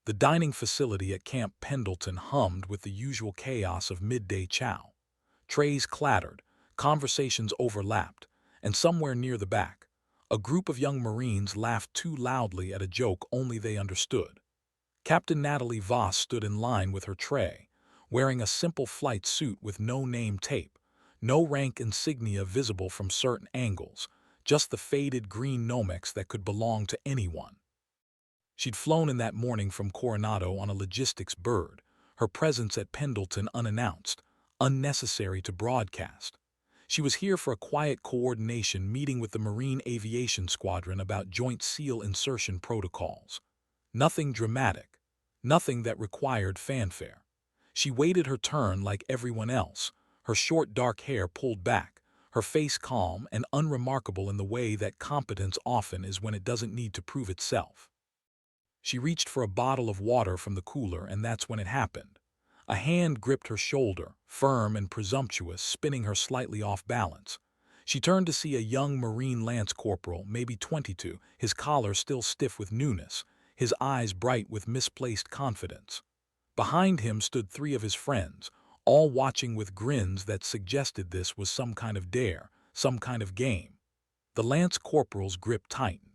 The dining facility at Camp Pendleton hummed with the usual chaos of midday chow. Trays clattered, conversations overlapped, and somewhere near the back, a group of young Marines laughed too loudly at a joke only they understood. Captain Natalie Voss stood in line with her tray, wearing a simple flight suit with no name tape, no rank insignia visible from certain angles, just the faded green Nomex that could belong to anyone. She'd flown in that morning from Coronado on a logistics bird, her presence at Pendleton unannounced, unnecessary to broadcast. She was here for a quiet coordination meeting with the Marine Aviation Squadron about Joint SEAL insertion protocols. Nothing dramatic, nothing that required fanfare. She waited her turn like everyone else, her short dark hair pulled back, her face calm and unremarkable in the way that competence often is when it doesn't need to prove itself. She reached for a bottle of water from the cooler, and that's when it happened. A hand gripped her shoulder, firm and presumptuous, spinning her slightly off balance. She turned to see a young Marine Lance Corporal, maybe 22, his collar still stiff with newness, his eyes bright with misplaced confidence. Behind him stood three of his friends, all watching with grins that suggested this was some kind of dare, some kind of game. The Lance Corporal's grip tightened.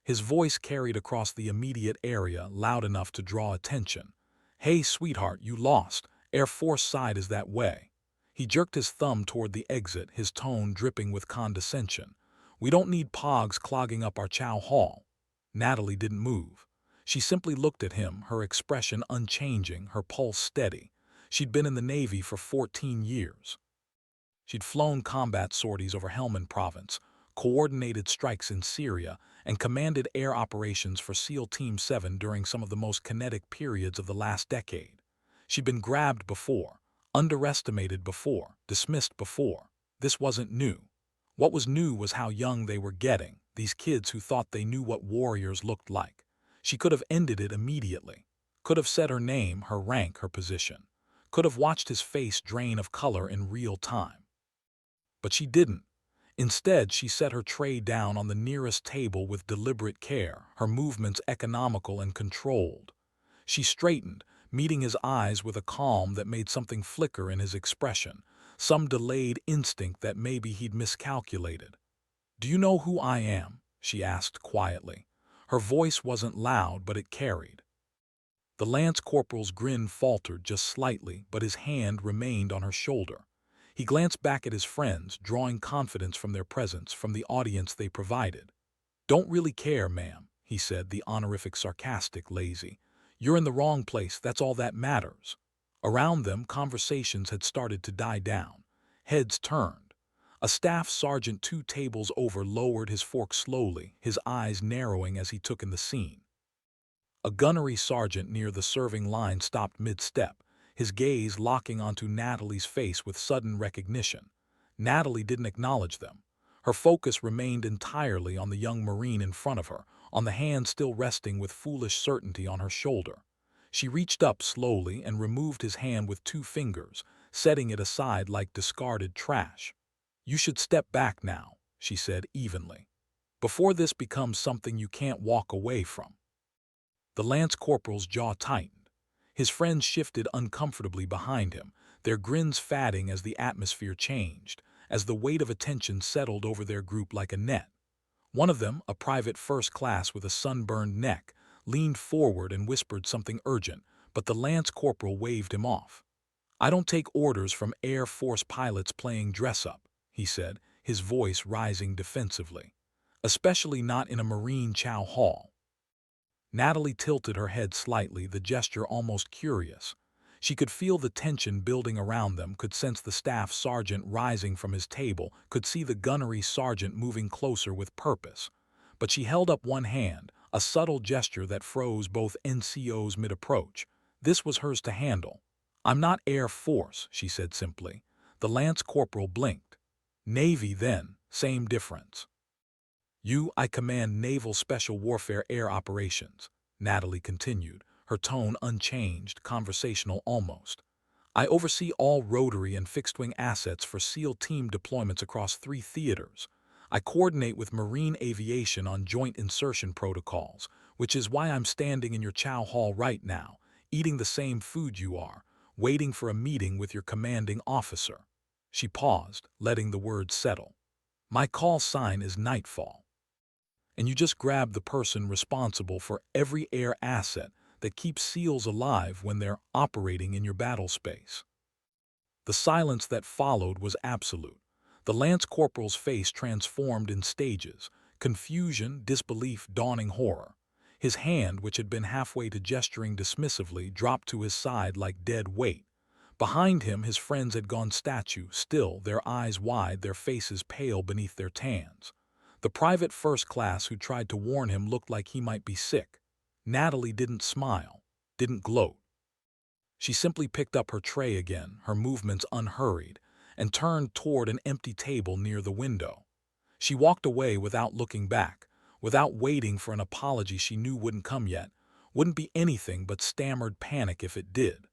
His voice carried across the immediate area loud enough to draw attention. "Hey, sweetheart, you lost. Air Force side is that way." He jerked his thumb toward the exit, his tone dripping with condescension. "We don't need pogs clogging up our chow hall." Natalie didn't move. She simply looked at him, her expression unchanging, her pulse steady. She'd been in the Navy for 14 years. She'd flown combat sorties over Helmand Province, coordinated strikes in Syria, and commanded air operations for SEAL Team 7 during some of the most kinetic periods of the last decade. She'd been grabbed before, underestimated before, dismissed before. This wasn't new. What was new was how young they were getting, these kids who thought they knew what warriors looked like. She could have ended it immediately. Could have said her name, her rank, her position. Could have watched his face drain of color in real time. But she didn't. Instead, she set her tray down on the nearest table with deliberate care, her movements economical and controlled. She straightened, meeting his eyes with a calm that made something flicker in his expression, some delayed instinct that maybe he'd miscalculated. "Do you know who I am?" she asked quietly. Her voice wasn't loud, but it carried. The Lance Corporal's grin faltered just slightly, but his hand remained on her shoulder. He glanced back at his friends, drawing confidence from their presence, from the audience they provided. "Don't really care, ma'am," he said, the honorific sarcastic, lazy. "You're in the wrong place, that's all that matters." Around them, conversations had started to die down. Heads turned. A staff sergeant 2 tables over lowered his fork slowly, his eyes narrowing as he took in the scene. A gunnery sergeant near the serving line stopped mid-step, his gaze locking onto Natalie's face with sudden recognition. Natalie didn't acknowledge them. Her focus remained entirely on the young Marine in front of her, on the hand still resting with foolish certainty on her shoulder. She reached up slowly and removed his hand with 2 fingers, setting it aside like discarded trash. "You should step back now," she said evenly, "before this becomes something you can't walk away from." The Lance Corporal's jaw tightened. His friends shifted uncomfortably behind him, their grins fading as the atmosphere changed, as the weight of attention settled over their group like a net. One of them, a private first class with a sunburned neck, leaned forward and whispered something urgent, but the Lance Corporal waved him off. "I don't take orders from Air Force pilots playing dress-up," he said, his voice rising defensively. "Especially not in a Marine chow hall." Natalie tilted her head slightly, the gesture almost curious. She could feel the tension building around them, could sense the staff sergeant rising from his table, could see the gunnery sergeant moving closer with purpose. But she held up one hand, a subtle gesture that froze both NCOs mid-approach. This was hers to handle. "I'm not Air Force," she said simply. The Lance Corporal blinked. "Navy, then, same difference." I command Naval Special Warfare Air Operations," Natalie continued, her tone unchanged, conversational almost. "I oversee all rotary and fixed-wing assets for SEAL team deployments across 3 theaters. I coordinate with Marine Aviation on joint insertion protocols. which is why I'm standing in your chow hall right now, eating the same food you are, waiting for a meeting with your commanding officer." She paused, letting the words settle. "My call sign is Nightfall. And you just grabbed the person responsible for every air asset that keeps SEALs alive when they're operating in your battle space." The silence that followed was absolute. The lance corporal's face transformed in stages: confusion, disbelief, dawning horror. His hand, which had been halfway to gesturing dismissively, dropped to his side like dead weight. Behind him, his friends had gone statue, still, their eyes wide, their faces pale beneath their tans. The private first class who tried to warn him looked like he might be sick. Natalie didn't smile, didn't gloat. She simply picked up her tray again, her movements unhurried, and turned toward an empty table near the window. She walked away without looking back, without waiting for an apology she knew wouldn't come yet, wouldn't be anything but stammered panic if it did.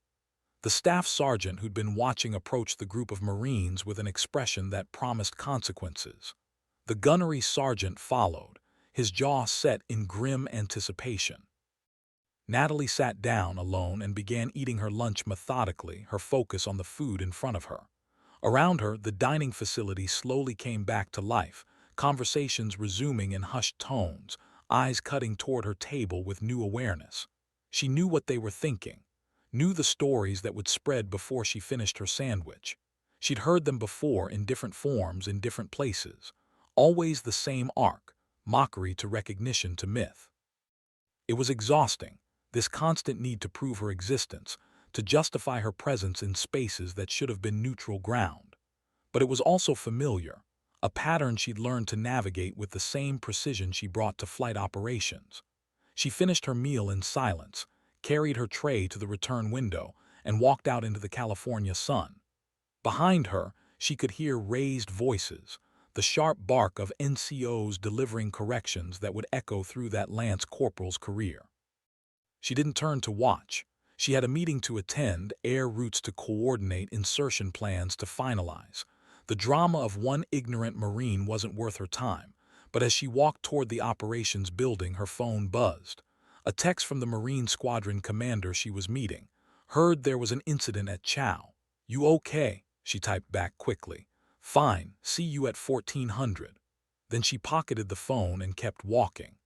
The staff sergeant who'd been watching approached the group of Marines with an expression that promised consequences. The gunnery sergeant followed, his jaw set in grim anticipation. Natalie sat down alone and began eating her lunch methodically, her focus on the food in front of her. Around her, the dining facility slowly came back to life, conversations resuming in hushed tones, eyes cutting toward her table with new awareness. She knew what they were thinking, knew the stories that would spread before she finished her sandwich. She'd heard them before in different forms, in different places. Always the same arc: mockery to recognition to myth. It was exhausting, this constant need to prove her existence, to justify her presence in spaces that should have been neutral ground. But it was also familiar, a pattern she'd learned to navigate with the same precision she brought to flight operations. She finished her meal in silence, carried her tray to the return window, and walked out into the California sun. Behind her, she could hear raised voices, the sharp bark of NCOs delivering corrections that would echo through that lance corporal's career. She didn't turn to watch. She had a meeting to attend, air routes to coordinate, insertion plans to finalize. The drama of one ignorant Marine wasn't worth her time, but as she walked toward the operations building, her phone buzzed. A text from the Marine squadron commander she was meeting. "Heard there was an incident at Chow. You okay?" She typed back quickly. "Fine, see you at 1400. Then she pocketed the phone and kept walking.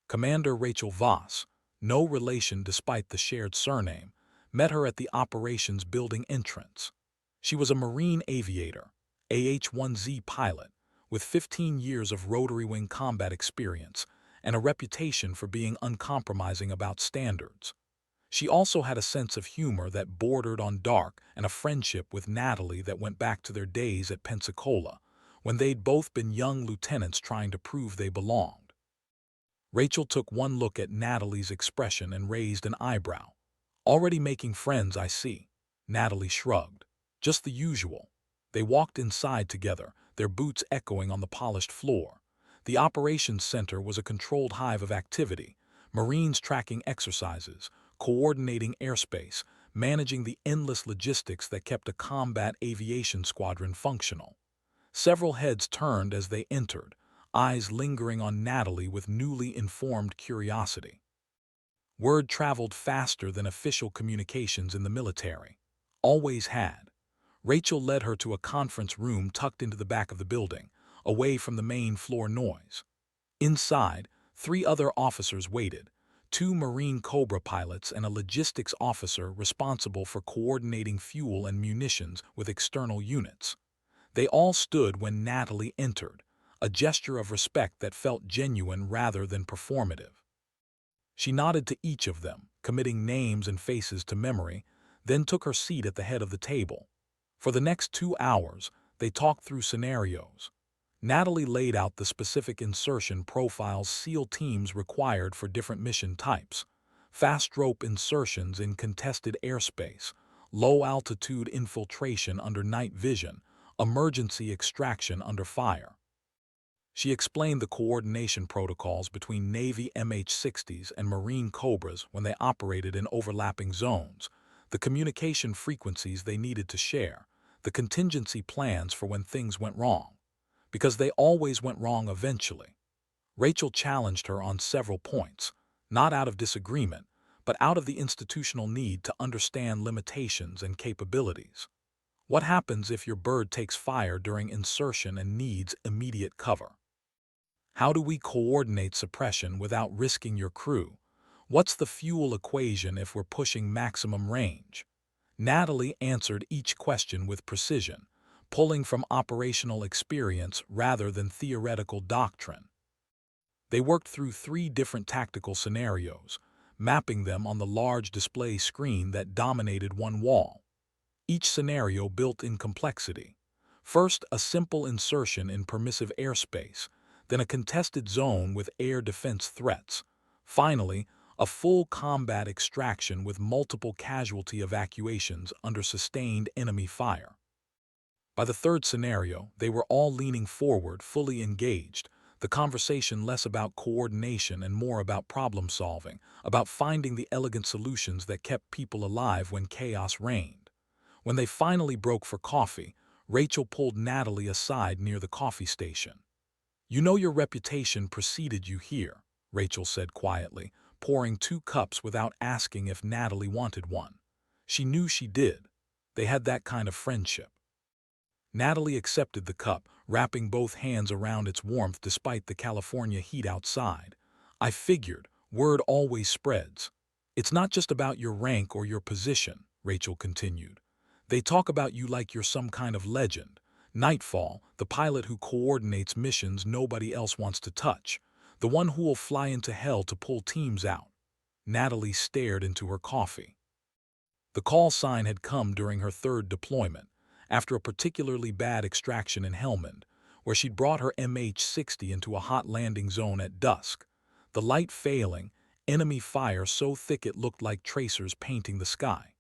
Commander Rachel Voss, no relation despite the shared surname, met her at the operations building entrance. She was a Marine aviator, AH-1Z pilot, with 15 years of rotary wing combat experience and a reputation for being uncompromising about standards. She also had a sense of humor that bordered on dark and a friendship with Natalie that went back to their days at Pensacola, when they'd both been young lieutenants trying to prove they belonged. Rachel took one look at Natalie's expression and raised an eyebrow. "Already making friends, I see." Natalie shrugged. "Just the usual." They walked inside together, their boots echoing on the polished floor. The operations center was a controlled hive of activity: Marines tracking exercises, coordinating airspace, managing the endless logistics that kept a combat aviation squadron functional. Several heads turned as they entered, eyes lingering on Natalie with newly informed curiosity. Word traveled faster than official communications in the military. Always had. Rachel led her to a conference room tucked into the back of the building, away from the main floor noise. Inside, 3 other officers waited: 2 Marine Cobra pilots and a logistics officer responsible for coordinating fuel and munitions with external units. They all stood when Natalie entered, a gesture of respect that felt genuine rather than performative. She nodded to each of them, committing names and faces to memory, then took her seat at the head of the table. For the next 2 hours, they talked through scenarios. Natalie laid out the specific insertion profiles SEAL teams required for different mission types: fast rope insertions in contested airspace, low-altitude infiltration under night vision, emergency extraction under fire. She explained the coordination protocols between Navy MH-60s and Marine Cobras when they operated in overlapping zones, the communication frequencies they needed to share, the contingency plans for when things went wrong. Because they always went wrong eventually. Rachel challenged her on several points. not out of disagreement, but out of the institutional need to understand limitations and capabilities. What happens if your bird takes fire during insertion and needs immediate cover? How do we coordinate suppression without risking your crew? What's the fuel equation if we're pushing maximum range? Natalie answered each question with precision, pulling from operational experience rather than theoretical doctrine. They worked through 3 different tactical scenarios, mapping them on the large display screen that dominated one wall. Each scenario built in complexity. First, a simple insertion in permissive airspace, then a contested zone with air defense threats. Finally, a full combat extraction with multiple casualty evacuations under sustained enemy fire. By the third scenario, they were all leaning forward, fully engaged, the conversation less about coordination and more about problem solving, about finding the elegant solutions that kept people alive when chaos reigned. When they finally broke for coffee, Rachel pulled Natalie aside near the coffee station. "You know your reputation preceded you here," Rachel said quietly, pouring 2 cups without asking if Natalie wanted one. She knew she did. They had that kind of friendship. Natalie accepted the cup, wrapping both hands around its warmth despite the California heat outside. "I figured, word always spreads. It's not just about your rank or your position," Rachel continued. "They talk about you like you're some kind of legend. Nightfall, the pilot who coordinates missions nobody else wants to touch. The one who will fly into hell to pull teams out." Natalie stared into her coffee. The call sign had come during her 3rd deployment, after a particularly bad extraction in Helmand, where she'd brought her MH-60 into a hot landing zone at dusk. The light failing, enemy fire so thick it looked like tracers painting the sky.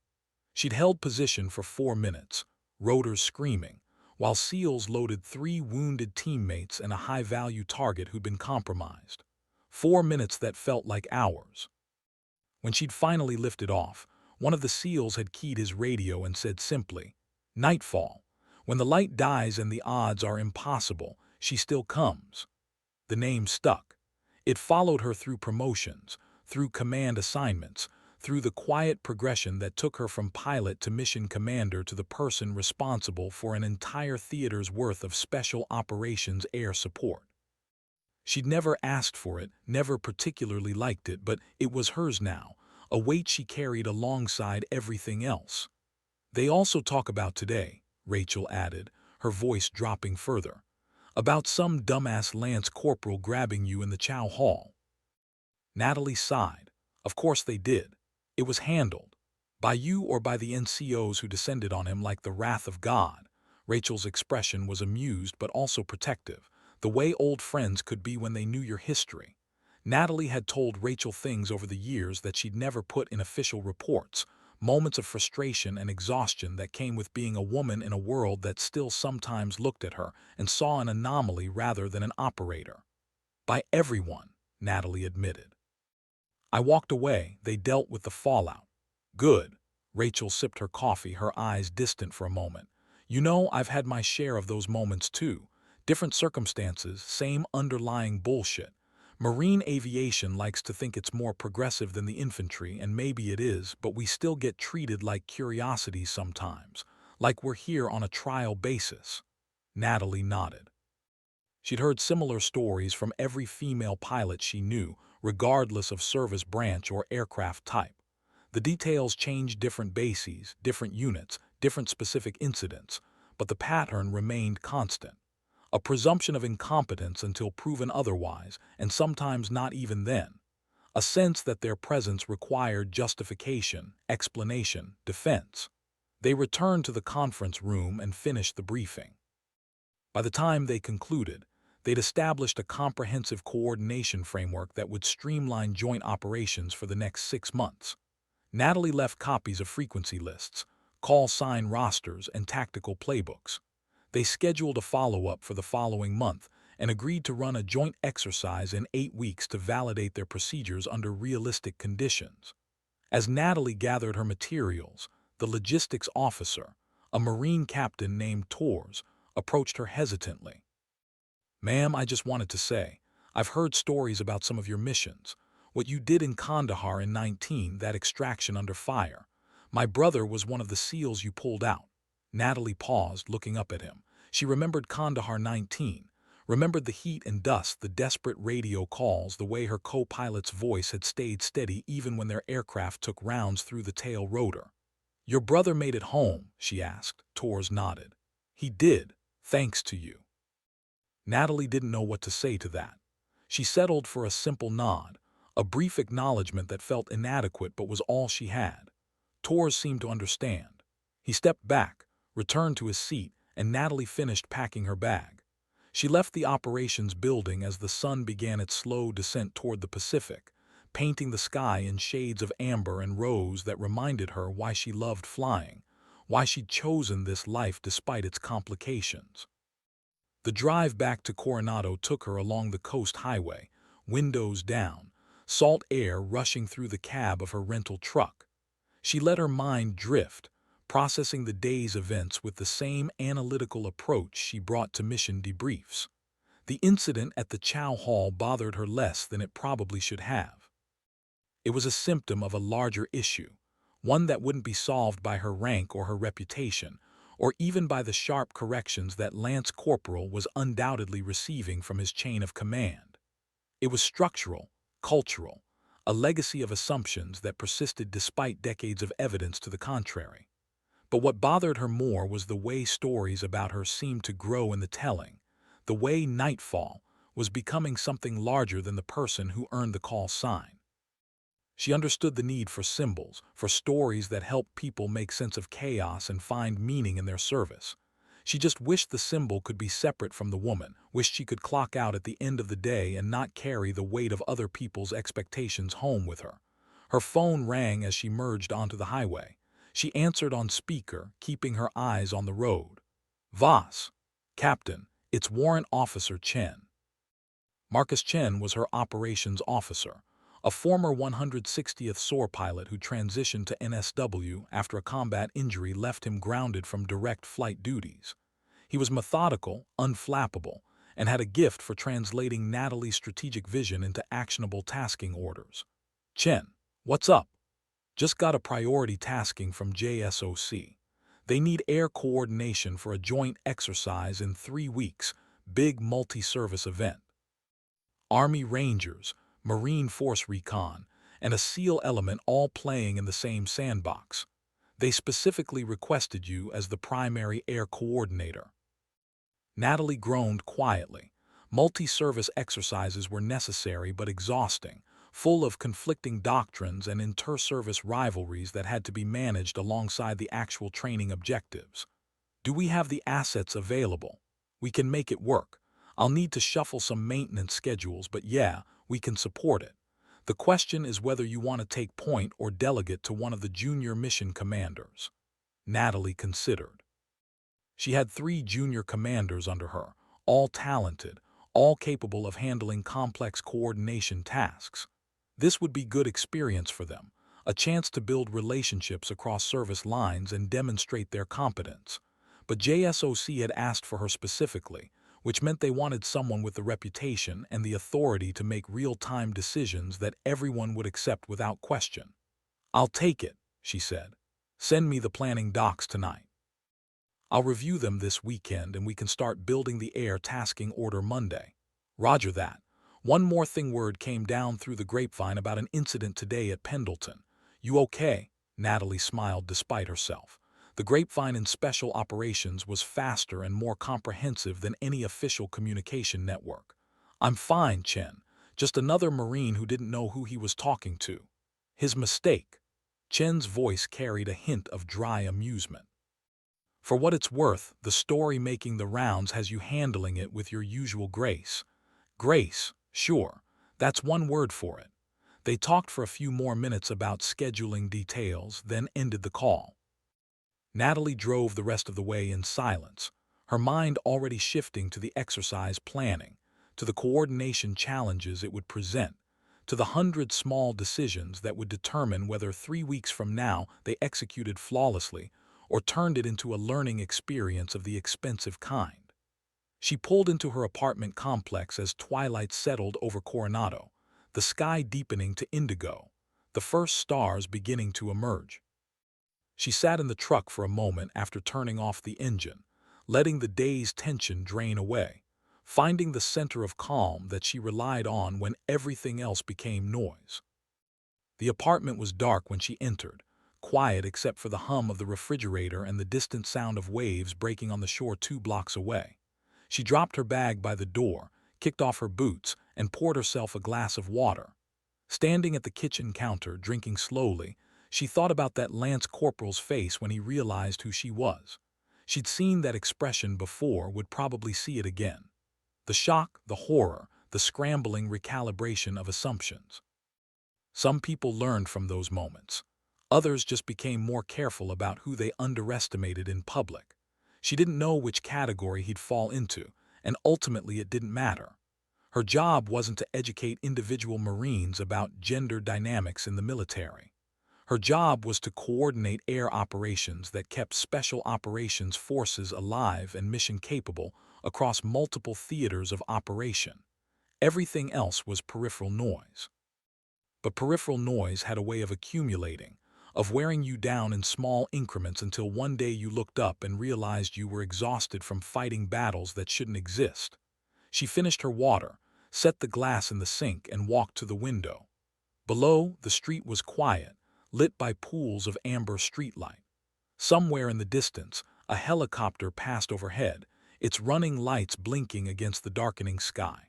She'd held position for 4 minutes, rotors screaming, while SEALs loaded 3 wounded teammates and a high-value target who'd been compromised. 4 minutes that felt like hours. When she'd finally lifted off, one of the SEALs had keyed his radio and said simply, "Nightfall. When the light dies and the odds are impossible, she still comes." The name stuck. It followed her through promotions, through command assignments, through the quiet progression that took her from pilot to mission commander to the person responsible for an entire theater's worth of special operations air support. She'd never asked for it, never particularly liked it, but it was hers now, a weight she carried alongside everything else. "They also talk about today," Rachel added, her voice dropping further, "about some dumbass Lance Corporal grabbing you in the chow hall." Natalie sighed. Of course they did. It was handled. By you or by the NCOs who descended on him like the wrath of God. Rachel's expression was amused but also protective, the way old friends could be when they knew your history. Natalie had told Rachel things over the years that she'd never put in official reports, moments of frustration and exhaustion that came with being a woman in a world that still sometimes looked at her and saw an anomaly rather than an operator. "By everyone," Natalie admitted. "I walked away, they dealt with the fallout." "Good." Rachel sipped her coffee, her eyes distant for a moment. "You know, I've had my share of those moments too. Different circumstances, same underlying bullshit. Marine aviation likes to think it's more progressive than the infantry, and maybe it is, but we still get treated like curiosities sometimes, like we're here on a trial basis." Natalie nodded. She'd heard similar stories from every female pilot she knew, regardless of service branch or aircraft type. The details changed different bases, different units, different specific incidents, but the pattern remained constant. A presumption of incompetence until proven otherwise, and sometimes not even then. A sense that their presence required justification, explanation, defense. They returned to the conference room and finished the briefing. By the time they concluded, they'd established a comprehensive coordination framework that would streamline joint operations for the next 6 months. Natalie left copies of frequency lists, call sign rosters, and tactical playbooks. They scheduled a follow-up for the following month and agreed to run a joint exercise in 8 weeks to validate their procedures under realistic conditions. As Natalie gathered her materials, the logistics officer, a Marine captain named Torres, approached her hesitantly. "Ma'am, I just wanted to say, I've heard stories about some of your missions. What you did in Kandahar in 19, that extraction under fire. My brother was one of the SEALs you pulled out. Natalie paused, looking up at him. She remembered Kandahar 19, remembered the heat and dust, the desperate radio calls, the way her co-pilot's voice had stayed steady even when their aircraft took rounds through the tail rotor. Your brother made it home, she asked. Tors nodded. He did, thanks to you. Natalie didn't know what to say to that. She settled for a simple nod, a brief acknowledgement that felt inadequate but was all she had. Tors seemed to understand. He stepped back, returned to his seat, and Natalie finished packing her bag. She left the operations building as the sun began its slow descent toward the Pacific, painting the sky in shades of amber and rose that reminded her why she loved flying, why she'd chosen this life despite its complications. The drive back to Coronado took her along the coast highway, windows down, salt air rushing through the cab of her rental truck. She let her mind drift, processing the day's events with the same analytical approach she brought to mission debriefs. The incident at the Chow Hall bothered her less than it probably should have. It was a symptom of a larger issue, one that wouldn't be solved by her rank or her reputation, or even by the sharp corrections that Lance Corporal was undoubtedly receiving from his chain of command. It was structural, cultural, a legacy of assumptions that persisted despite decades of evidence to the contrary. But what bothered her more was the way stories about her seemed to grow in the telling, the way Nightfall was becoming something larger than the person who earned the call sign. She understood the need for symbols, for stories that help people make sense of chaos and find meaning in their service. She just wished the symbol could be separate from the woman, wished she could clock out at the end of the day and not carry the weight of other people's expectations home with her. Her phone rang as she merged onto the highway. She answered on speaker, keeping her eyes on the road. Voss. Captain, it's Warrant Officer Chen. Marcus Chen was her operations officer, a former 160th SOAR pilot who transitioned to NSW after a combat injury left him grounded from direct flight duties. He was methodical, unflappable, and had a gift for translating Natalie's strategic vision into actionable tasking orders. Chen, what's up? Just got a priority tasking from JSOC. They need air coordination for a joint exercise in 3 weeks, big multi-service event. Army Rangers, Marine Force Recon, and a SEAL element all playing in the same sandbox. They specifically requested you as the primary air coordinator. Natalie groaned quietly. Multi-service exercises were necessary but exhausting, full of conflicting doctrines and inter-service rivalries that had to be managed alongside the actual training objectives. Do we have the assets available? We can make it work. I'll need to shuffle some maintenance schedules, but yeah, we can support it. The question is whether you want to take point or delegate to one of the junior mission commanders. Natalie considered. She had 3 junior commanders under her, all talented, all capable of handling complex coordination tasks. This would be good experience for them, a chance to build relationships across service lines and demonstrate their competence. But JSOC had asked for her specifically, which meant they wanted someone with the reputation and the authority to make real-time decisions that everyone would accept without question. I'll take it, she said. Send me the planning docs tonight. I'll review them this weekend and we can start building the air tasking order Monday. Roger that. One more thing, word came down through the grapevine about an incident today at Pendleton. You okay? Natalie smiled despite herself. The grapevine in special operations was faster and more comprehensive than any official communication network. I'm fine, Chen. Just another Marine who didn't know who he was talking to. His mistake. Chen's voice carried a hint of dry amusement. For what it's worth, the story making the rounds has you handling it with your usual grace. Grace, sure, that's one word for it. They talked for a few more minutes about scheduling details, then ended the call. Natalie drove the rest of the way in silence, her mind already shifting to the exercise planning, to the coordination challenges it would present, to the 100 small decisions that would determine whether 3 weeks from now they executed flawlessly or turned it into a learning experience of the expensive kind. She pulled into her apartment complex as twilight settled over Coronado, the sky deepening to indigo, the first stars beginning to emerge. She sat in the truck for a moment after turning off the engine, letting the day's tension drain away, finding the center of calm that she relied on when everything else became noise. The apartment was dark when she entered, quiet except for the hum of the refrigerator and the distant sound of waves breaking on the shore 2 blocks away. She dropped her bag by the door, kicked off her boots, and poured herself a glass of water. Standing at the kitchen counter, drinking slowly, she thought about that Lance Corporal's face when he realized who she was. She'd seen that expression before, would probably see it again. The shock, the horror, the scrambling recalibration of assumptions. Some people learned from those moments. Others just became more careful about who they underestimated in public. She didn't know which category he'd fall into, and ultimately it didn't matter. Her job wasn't to educate individual Marines about gender dynamics in the military. Her job was to coordinate air operations that kept Special Operations Forces alive and mission-capable across multiple theaters of operation. Everything else was peripheral noise. But peripheral noise had a way of accumulating, of wearing you down in small increments until one day you looked up and realized you were exhausted from fighting battles that shouldn't exist. She finished her water, set the glass in the sink, and walked to the window. Below, the street was quiet, lit by pools of amber streetlight. Somewhere in the distance, a helicopter passed overhead, its running lights blinking against the darkening sky.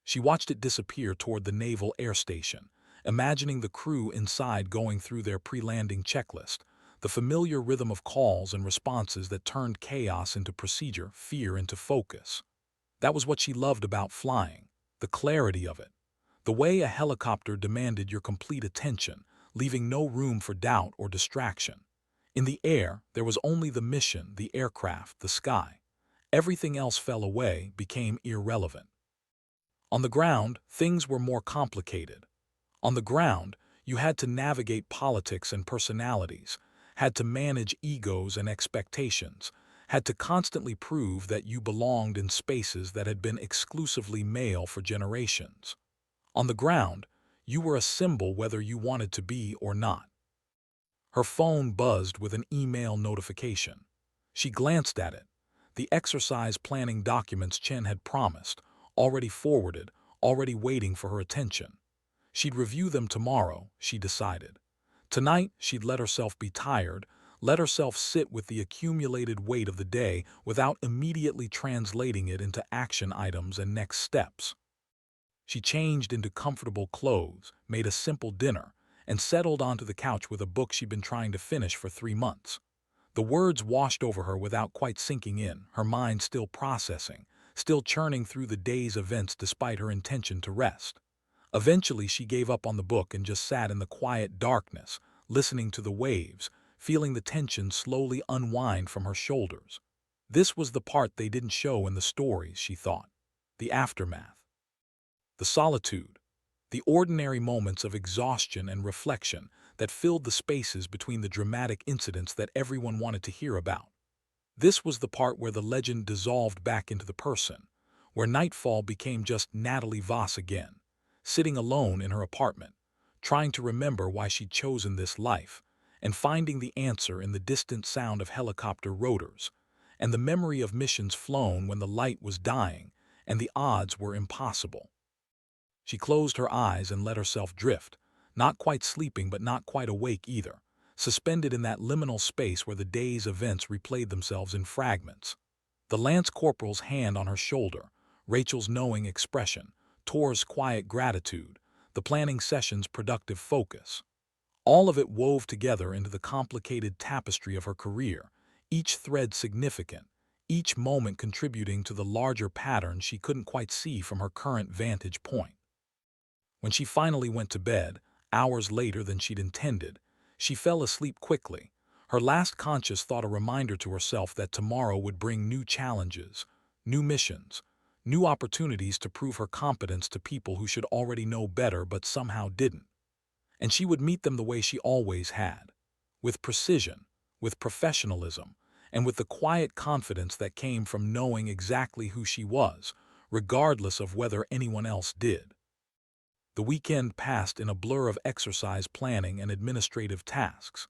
She watched it disappear toward the naval air station, imagining the crew inside going through their pre-landing checklist, the familiar rhythm of calls and responses that turned chaos into procedure, fear into focus. That was what she loved about flying, the clarity of it, the way a helicopter demanded your complete attention, leaving no room for doubt or distraction. In the air, there was only the mission, the aircraft, the sky. Everything else fell away, became irrelevant. On the ground, things were more complicated. On the ground, you had to navigate politics and personalities, had to manage egos and expectations, had to constantly prove that you belonged in spaces that had been exclusively male for generations. On the ground, you were a symbol whether you wanted to be or not. Her phone buzzed with an email notification. She glanced at it. The exercise planning documents Chen had promised, already forwarded, already waiting for her attention. She'd review them tomorrow, she decided. Tonight, she'd let herself be tired, let herself sit with the accumulated weight of the day without immediately translating it into action items and next steps. She changed into comfortable clothes, made a simple dinner, and settled onto the couch with a book she'd been trying to finish for 3 months. The words washed over her without quite sinking in, her mind still processing, still churning through the day's events despite her intention to rest. Eventually, she gave up on the book and just sat in the quiet darkness, listening to the waves, feeling the tension slowly unwind from her shoulders. This was the part they didn't show in the stories, she thought. The aftermath. The solitude. The ordinary moments of exhaustion and reflection that filled the spaces between the dramatic incidents that everyone wanted to hear about. This was the part where the legend dissolved back into the person, where nightfall became just Natalie Voss again, sitting alone in her apartment, trying to remember why she'd chosen this life, and finding the answer in the distant sound of helicopter rotors, and the memory of missions flown when the light was dying and the odds were impossible. She closed her eyes and let herself drift, not quite sleeping but not quite awake either, suspended in that liminal space where the day's events replayed themselves in fragments. The Lance Corporal's hand on her shoulder, Rachel's knowing expression, Tor's quiet gratitude, the planning session's productive focus. All of it wove together into the complicated tapestry of her career, each thread significant, each moment contributing to the larger pattern she couldn't quite see from her current vantage point. When she finally went to bed, hours later than she'd intended, she fell asleep quickly, her last conscious thought a reminder to herself that tomorrow would bring new challenges, new missions, new opportunities to prove her competence to people who should already know better but somehow didn't. And she would meet them the way she always had, with precision, with professionalism, and with the quiet confidence that came from knowing exactly who she was, regardless of whether anyone else did. The weekend passed in a blur of exercise planning and administrative tasks.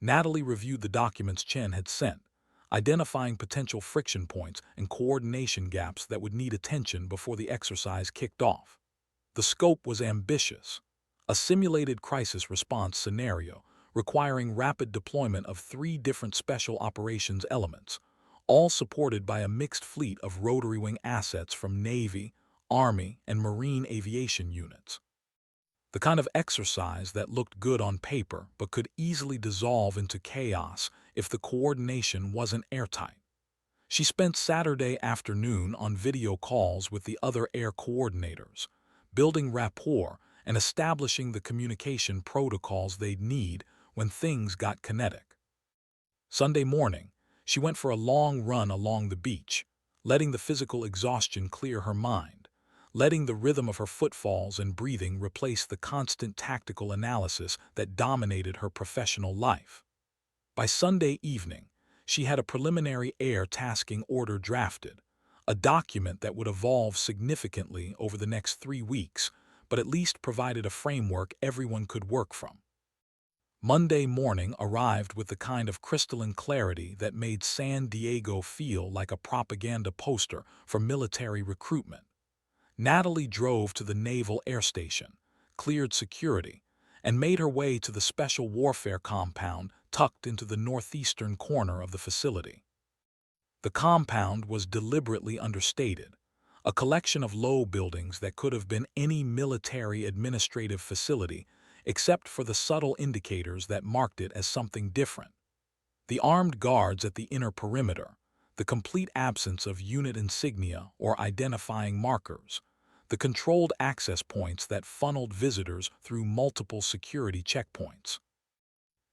Natalie reviewed the documents Chen had sent, identifying potential friction points and coordination gaps that would need attention before the exercise kicked off. The scope was ambitious, a simulated crisis response scenario requiring rapid deployment of 3 different special operations elements, all supported by a mixed fleet of rotary wing assets from Navy, Army, and Marine aviation units. The kind of exercise that looked good on paper but could easily dissolve into chaos if the coordination wasn't airtight. She spent Saturday afternoon on video calls with the other air coordinators, building rapport and establishing the communication protocols they'd need when things got kinetic. Sunday morning, she went for a long run along the beach, letting the physical exhaustion clear her mind, letting the rhythm of her footfalls and breathing replace the constant tactical analysis that dominated her professional life. By Sunday evening, she had a preliminary air tasking order drafted, a document that would evolve significantly over the next 3 weeks, but at least provided a framework everyone could work from. Monday morning arrived with the kind of crystalline clarity that made San Diego feel like a propaganda poster for military recruitment. Natalie drove to the Naval Air Station, cleared security, and made her way to the Special Warfare Compound tucked into the northeastern corner of the facility. The compound was deliberately understated, a collection of low buildings that could have been any military administrative facility except for the subtle indicators that marked it as something different. The armed guards at the inner perimeter, the complete absence of unit insignia or identifying markers, the controlled access points that funneled visitors through multiple security checkpoints.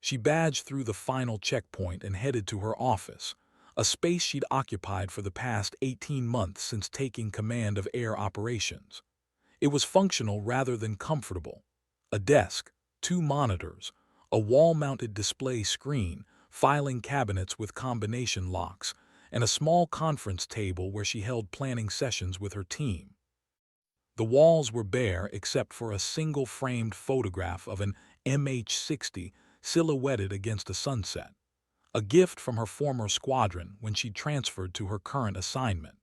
She badged through the final checkpoint and headed to her office, a space she'd occupied for the past 18 months since taking command of air operations. It was functional rather than comfortable. A desk, 2 monitors, a wall-mounted display screen, filing cabinets with combination locks, and a small conference table where she held planning sessions with her team. The walls were bare except for a single framed photograph of an MH-60 silhouetted against a sunset, a gift from her former squadron when she transferred to her current assignment.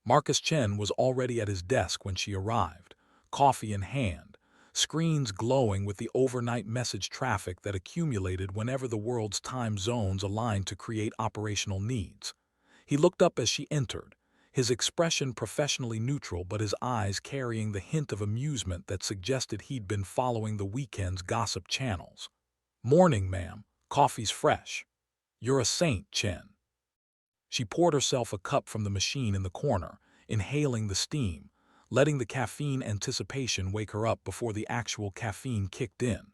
Marcus Chen was already at his desk when she arrived, coffee in hand, screens glowing with the overnight message traffic that accumulated whenever the world's time zones aligned to create operational needs. He looked up as she entered, his expression professionally neutral but his eyes carrying the hint of amusement that suggested he'd been following the weekend's gossip channels. "Morning, ma'am. Coffee's fresh." "You're a saint, Chen." She poured herself a cup from the machine in the corner, inhaling the steam, letting the caffeine anticipation wake her up before the actual caffeine kicked in.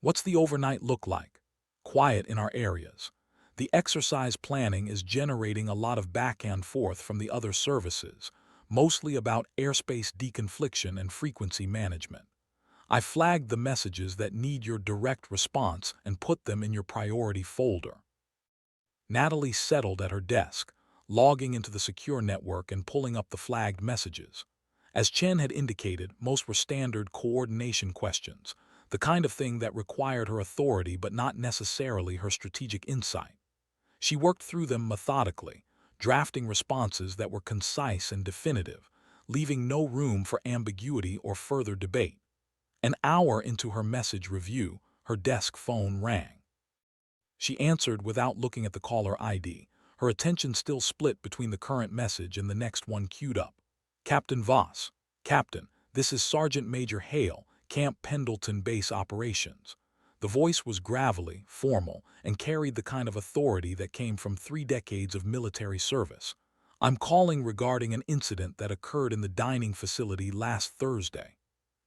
"What's the overnight look like?" "Quiet in our areas. The exercise planning is generating a lot of back and forth from the other services, mostly about airspace deconfliction and frequency management. I flagged the messages that need your direct response and put them in your priority folder." Natalie settled at her desk, logging into the secure network and pulling up the flagged messages. As Chen had indicated, most were standard coordination questions, the kind of thing that required her authority but not necessarily her strategic insight. She worked through them methodically, drafting responses that were concise and definitive, leaving no room for ambiguity or further debate. An hour into her message review, her desk phone rang. She answered without looking at the caller ID, her attention still split between the current message and the next one queued up. "Captain Voss." "Captain, this is Sergeant Major Hale, Camp Pendleton Base Operations." The voice was gravelly, formal, and carried the kind of authority that came from 3 decades of military service. "I'm calling regarding an incident that occurred in the dining facility last Thursday."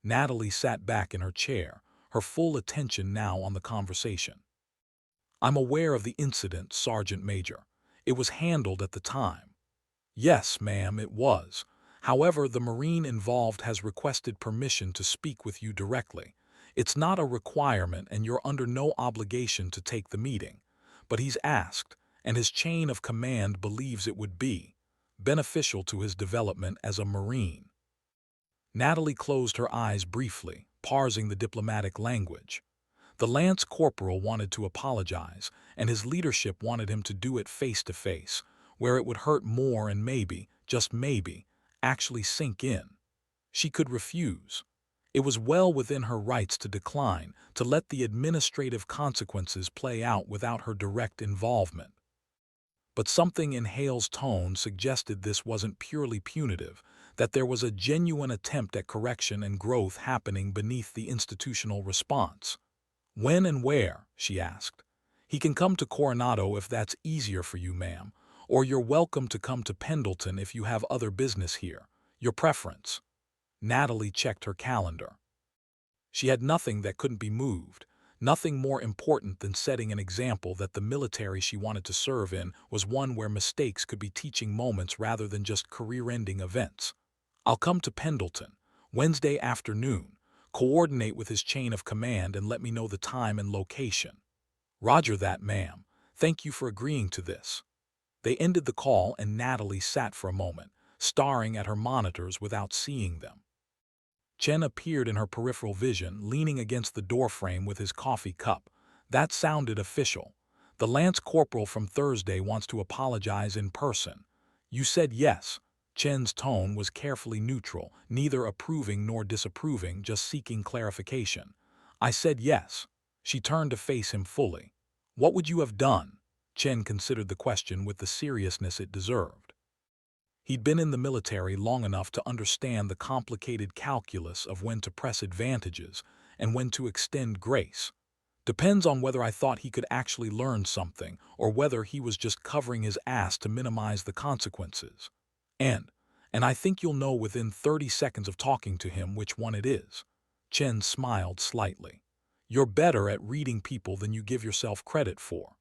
Natalie sat back in her chair, her full attention now on the conversation. "I'm aware of the incident, Sergeant Major. It was handled at the time." "Yes, ma'am, it was. However, the Marine involved has requested permission to speak with you directly. It's not a requirement and you're under no obligation to take the meeting. But he's asked, and his chain of command believes it would be beneficial to his development as a Marine." Natalie closed her eyes briefly, parsing the diplomatic language. The Lance Corporal wanted to apologize, and his leadership wanted him to do it face to face, where it would hurt more and maybe, just maybe, actually sink in. She could refuse. It was well within her rights to decline, to let the administrative consequences play out without her direct involvement. But something in Hale's tone suggested this wasn't purely punitive, that there was a genuine attempt at correction and growth happening beneath the institutional response. "When and where?" she asked. "He can come to Coronado if that's easier for you, ma'am, or you're welcome to come to Pendleton if you have other business here. Your preference." Natalie checked her calendar. She had nothing that couldn't be moved, nothing more important than setting an example that the military she wanted to serve in was one where mistakes could be teaching moments rather than just career-ending events. "I'll come to Pendleton, Wednesday afternoon. Coordinate with his chain of command and let me know the time and location." "Roger that, ma'am. Thank you for agreeing to this." They ended the call and Natalie sat for a moment, staring at her monitors without seeing them. Chen appeared in her peripheral vision, leaning against the doorframe with his coffee cup. That sounded official. "The Lance Corporal from Thursday wants to apologize in person." "You said yes." Chen's tone was carefully neutral, neither approving nor disapproving, just seeking clarification. "I said yes." She turned to face him fully. "What would you have done?" Chen considered the question with the seriousness it deserved. He'd been in the military long enough to understand the complicated calculus of when to press advantages and when to extend grace. "Depends on whether I thought he could actually learn something or whether he was just covering his ass to minimize the consequences. And, and I think you'll know within 30 seconds of talking to him which one it is." Chen smiled slightly. "You're better at reading people than you give yourself credit for."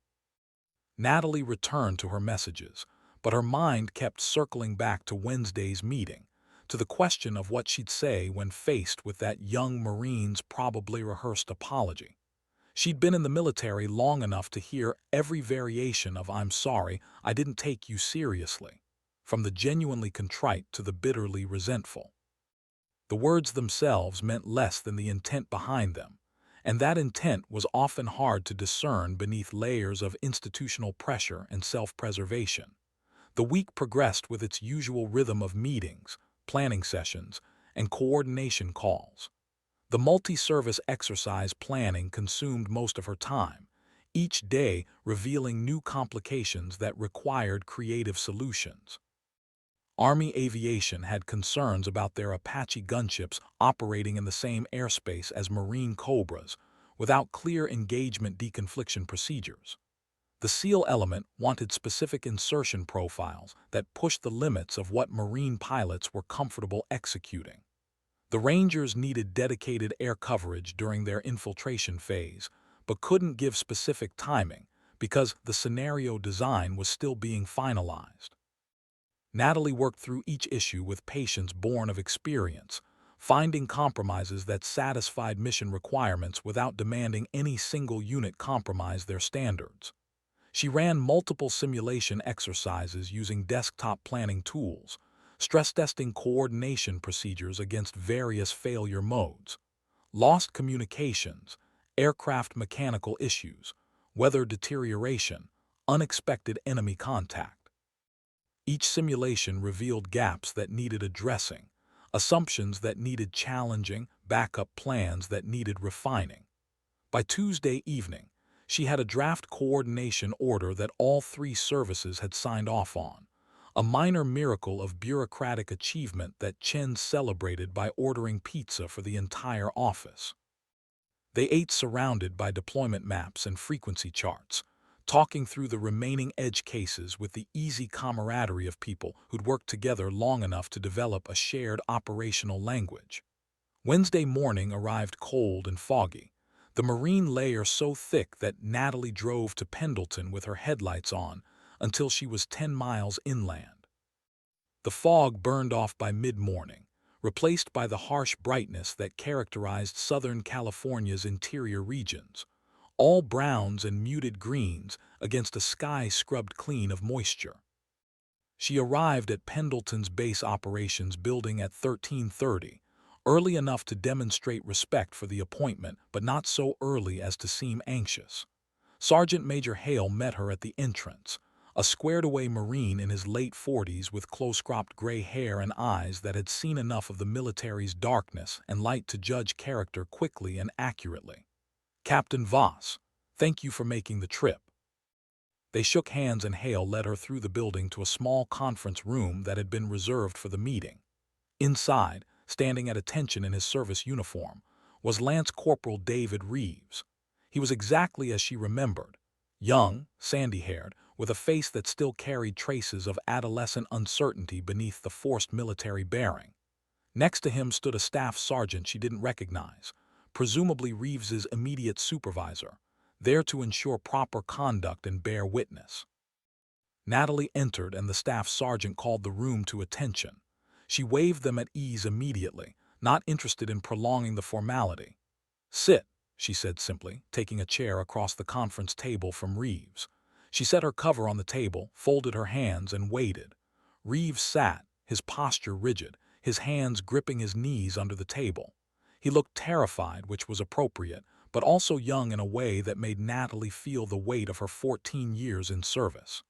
Natalie returned to her messages, but her mind kept circling back to Wednesday's meeting, to the question of what she'd say when faced with that young Marine's probably rehearsed apology. She'd been in the military long enough to hear every variation of "I'm sorry, I didn't take you seriously," from the genuinely contrite to the bitterly resentful. The words themselves meant less than the intent behind them, and that intent was often hard to discern beneath layers of institutional pressure and self-preservation. The week progressed with its usual rhythm of meetings, planning sessions, and coordination calls. The multi-service exercise planning consumed most of her time, each day revealing new complications that required creative solutions. Army Aviation had concerns about their Apache gunships operating in the same airspace as Marine Cobras, without clear engagement deconfliction procedures. The SEAL element wanted specific insertion profiles that pushed the limits of what Marine pilots were comfortable executing. The Rangers needed dedicated air coverage during their infiltration phase, but couldn't give specific timing because the scenario design was still being finalized. Natalie worked through each issue with patience born of experience, finding compromises that satisfied mission requirements without demanding any single unit compromise their standards. She ran multiple simulation exercises using desktop planning tools, stress-testing coordination procedures against various failure modes, lost communications, aircraft mechanical issues, weather deterioration, unexpected enemy contact. Each simulation revealed gaps that needed addressing, assumptions that needed challenging, backup plans that needed refining. By Tuesday evening, she had a draft coordination order that all three services had signed off on, a minor miracle of bureaucratic achievement that Chen celebrated by ordering pizza for the entire office. They ate surrounded by deployment maps and frequency charts, talking through the remaining edge cases with the easy camaraderie of people who'd worked together long enough to develop a shared operational language. Wednesday morning arrived cold and foggy, the marine layer so thick that Natalie drove to Pendleton with her headlights on until she was 10 miles inland. The fog burned off by mid-morning, replaced by the harsh brightness that characterized Southern California's interior regions, all browns and muted greens against a sky scrubbed clean of moisture. She arrived at Pendleton's base operations building at 13:30, early enough to demonstrate respect for the appointment, but not so early as to seem anxious. Sergeant Major Hale met her at the entrance, a squared-away Marine in his late 40s with close-cropped gray hair and eyes that had seen enough of the military's darkness and light to judge character quickly and accurately. "Captain Voss, thank you for making the trip." They shook hands and Hale led her through the building to a small conference room that had been reserved for the meeting. Inside, standing at attention in his service uniform, was Lance Corporal David Reeves. He was exactly as she remembered, young, sandy-haired, with a face that still carried traces of adolescent uncertainty beneath the forced military bearing. Next to him stood a staff sergeant she didn't recognize, presumably Reeves's immediate supervisor, there to ensure proper conduct and bear witness. Natalie entered and the staff sergeant called the room to attention. She waved them at ease immediately, not interested in prolonging the formality. "Sit," she said simply, taking a chair across the conference table from Reeves. She set her cover on the table, folded her hands, and waited. Reeves sat, his posture rigid, his hands gripping his knees under the table. He looked terrified, which was appropriate, but also young in a way that made Natalie feel the weight of her 14 years in service.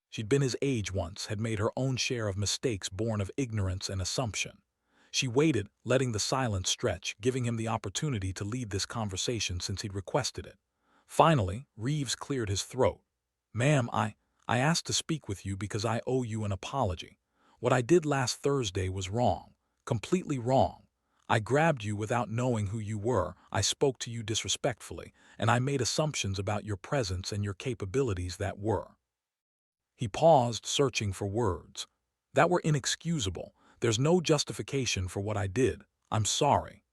She'd been his age once, had made her own share of mistakes born of ignorance and assumption. She waited, letting the silence stretch, giving him the opportunity to lead this conversation since he'd requested it. Finally, Reeves cleared his throat. "Ma'am, I asked to speak with you because I owe you an apology. What I did last Thursday was wrong. Completely wrong. I grabbed you without knowing who you were, I spoke to you disrespectfully, and I made assumptions about your presence and your capabilities that were." He paused, searching for words. "That were inexcusable. There's no justification for what I did. I'm sorry."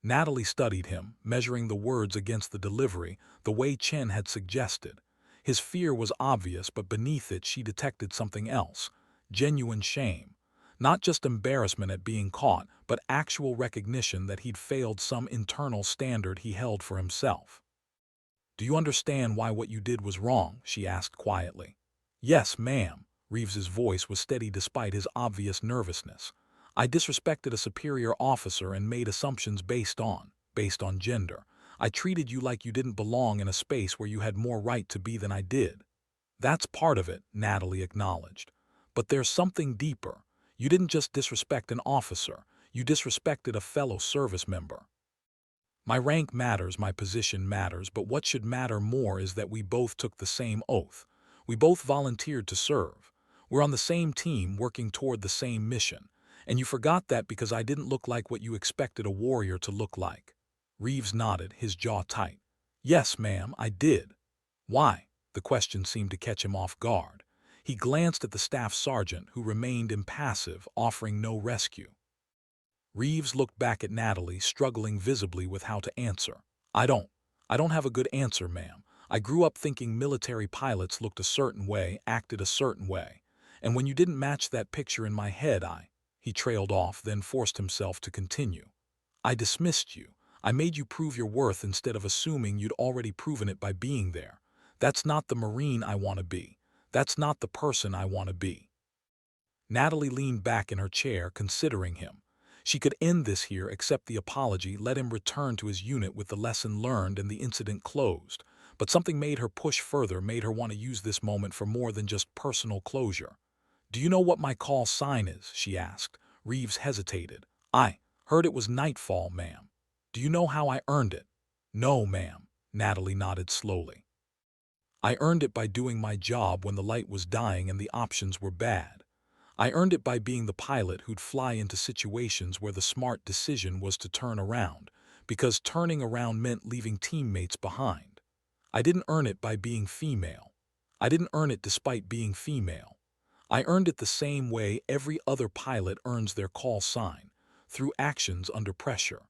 Natalie studied him, measuring the words against the delivery, the way Chen had suggested. His fear was obvious, but beneath it she detected something else. Genuine shame. Not just embarrassment at being caught, but actual recognition that he'd failed some internal standard he held for himself. "Do you understand why what you did was wrong?" she asked quietly. "Yes, ma'am." Reeves's voice was steady despite his obvious nervousness. "I disrespected a superior officer and made assumptions based on gender. I treated you like you didn't belong in a space where you had more right to be than I did." "That's part of it," Natalie acknowledged. "But there's something deeper. You didn't just disrespect an officer, you disrespected a fellow service member." "My rank matters, my position matters, but what should matter more is that we both took the same oath. We both volunteered to serve. We're on the same team working toward the same mission. And you forgot that because I didn't look like what you expected a warrior to look like." Reeves nodded, his jaw tight. "Yes, ma'am, I did." "Why?" The question seemed to catch him off guard. He glanced at the staff sergeant, who remained impassive, offering no rescue. Reeves looked back at Natalie, struggling visibly with how to answer. I don't have a good answer, ma'am. I grew up thinking military pilots looked a certain way, acted a certain way. And when you didn't match that picture in my head, He trailed off, then forced himself to continue. "I dismissed you. I made you prove your worth instead of assuming you'd already proven it by being there. That's not the Marine I want to be. That's not the person I want to be." Natalie leaned back in her chair, considering him. She could end this here, accept the apology, let him return to his unit with the lesson learned and the incident closed. But something made her push further, made her want to use this moment for more than just personal closure. "Do you know what my call sign is?" she asked. Reeves hesitated. "I heard it was nightfall, ma'am. Do you know how I earned it?" "No, ma'am." Natalie nodded slowly. "I earned it by doing my job when the light was dying and the options were bad. I earned it by being the pilot who'd fly into situations where the smart decision was to turn around, because turning around meant leaving teammates behind. I didn't earn it by being female. I didn't earn it despite being female. I earned it the same way every other pilot earns their call sign, through actions under pressure."